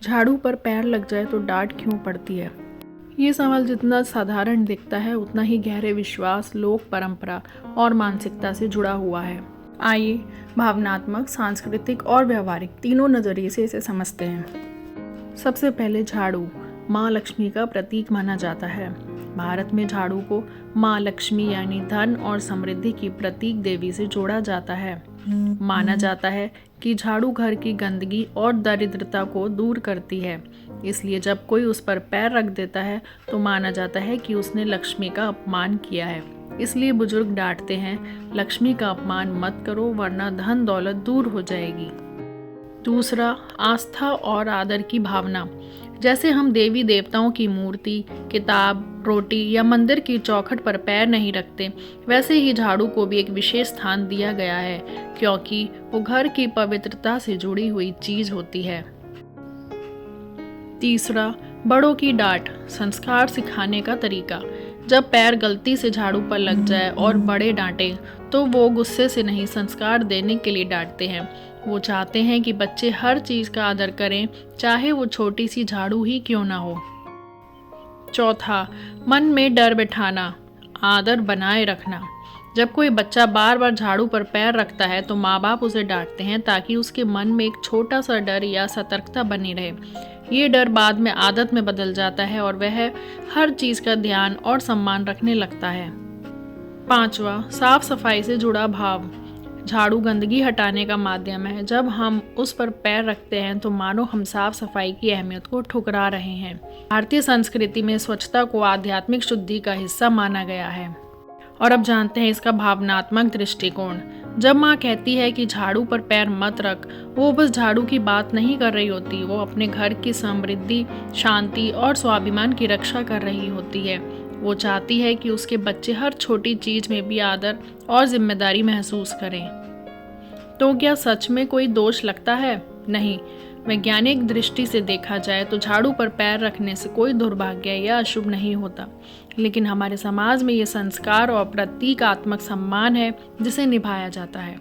झाड़ू पर पैर लग जाए तो डांट क्यों पड़ती है? ये सवाल जितना साधारण दिखता है उतना ही गहरे विश्वास, लोक परंपरा और मानसिकता से जुड़ा हुआ है। आइए भावनात्मक, सांस्कृतिक और व्यवहारिक तीनों नजरिए से इसे समझते हैं। सबसे पहले झाड़ू माँ लक्ष्मी का प्रतीक माना जाता है। भारत में झाड़ू को माँ लक्ष्मी यानी धन और समृद्धि की प्रतीक देवी से जोड़ा जाता है। माना जाता है कि झाड़ू घर की गंदगी और दरिद्रता को दूर करती है, इसलिए जब कोई उस पर पैर रख देता है तो माना जाता है कि उसने लक्ष्मी का अपमान किया है। इसलिए बुजुर्ग डांटते हैं, लक्ष्मी का अपमान मत करो वरना धन दौलत दूर हो जाएगी। दूसरा, आस्था और आदर की भावना। जैसे हम देवी देवताओं की मूर्ति, किताब, रोटी या मंदिर की चौखट पर पैर नहीं रखते, वैसे ही झाड़ू को भी एक विशेष स्थान दिया गया है, क्योंकि वो घर की पवित्रता से जुड़ी हुई चीज होती है। तीसरा, बड़ों की डांट, संस्कार सिखाने का तरीका। जब पैर गलती से झाड़ू पर लग जाए और बड़े डांटे तो वो गुस्से से नहीं, संस्कार देने के लिए डांटते हैं। वो चाहते हैं कि बच्चे हर चीज़ का आदर करें, चाहे वो छोटी सी झाड़ू ही क्यों ना हो। चौथा, मन में डर बिठाना, आदर बनाए रखना। जब कोई बच्चा बार बार झाड़ू पर पैर रखता है तो माँ बाप उसे डांटते हैं ताकि उसके मन में एक छोटा सा डर या सतर्कता बनी रहे। ये डर बाद में आदत में बदल जाता है और वह हर चीज़ का ध्यान और सम्मान रखने लगता है। पांचवा, साफ सफाई से जुड़ा भाव। झाड़ू गंदगी हटाने का माध्यम है। जब हम उस पर पैर रखते हैं तो मानो हम साफ सफाई की अहमियत को ठुकरा रहे हैं। भारतीय संस्कृति में स्वच्छता को आध्यात्मिक शुद्धि का हिस्सा माना गया है। और अब जानते हैं इसका भावनात्मक दृष्टिकोण। जब माँ कहती है कि झाड़ू पर पैर मत रख, वो बस झाड़ू की बात नहीं कर रही होती, वो अपने घर की समृद्धि, शांति और स्वाभिमान की रक्षा कर रही होती है। वो चाहती है कि उसके बच्चे हर छोटी चीज में भी आदर और जिम्मेदारी महसूस करें। तो क्या सच में कोई दोष लगता है? नहीं। वैज्ञानिक दृष्टि से देखा जाए तो झाड़ू पर पैर रखने से कोई दुर्भाग्य या अशुभ नहीं होता, लेकिन हमारे समाज में ये संस्कार और प्रतीकात्मक सम्मान है जिसे निभाया जाता है।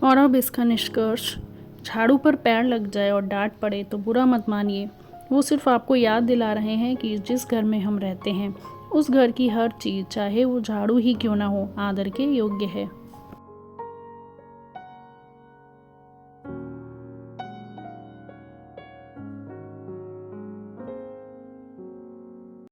और अब इसका निष्कर्ष, झाड़ू पर पैर लग जाए और डांट पड़े तो बुरा मत मानिए। वो सिर्फ आपको याद दिला रहे हैं कि जिस घर में हम रहते हैं उस घर की हर चीज़, चाहे वो झाड़ू ही क्यों ना हो, आदर के योग्य है।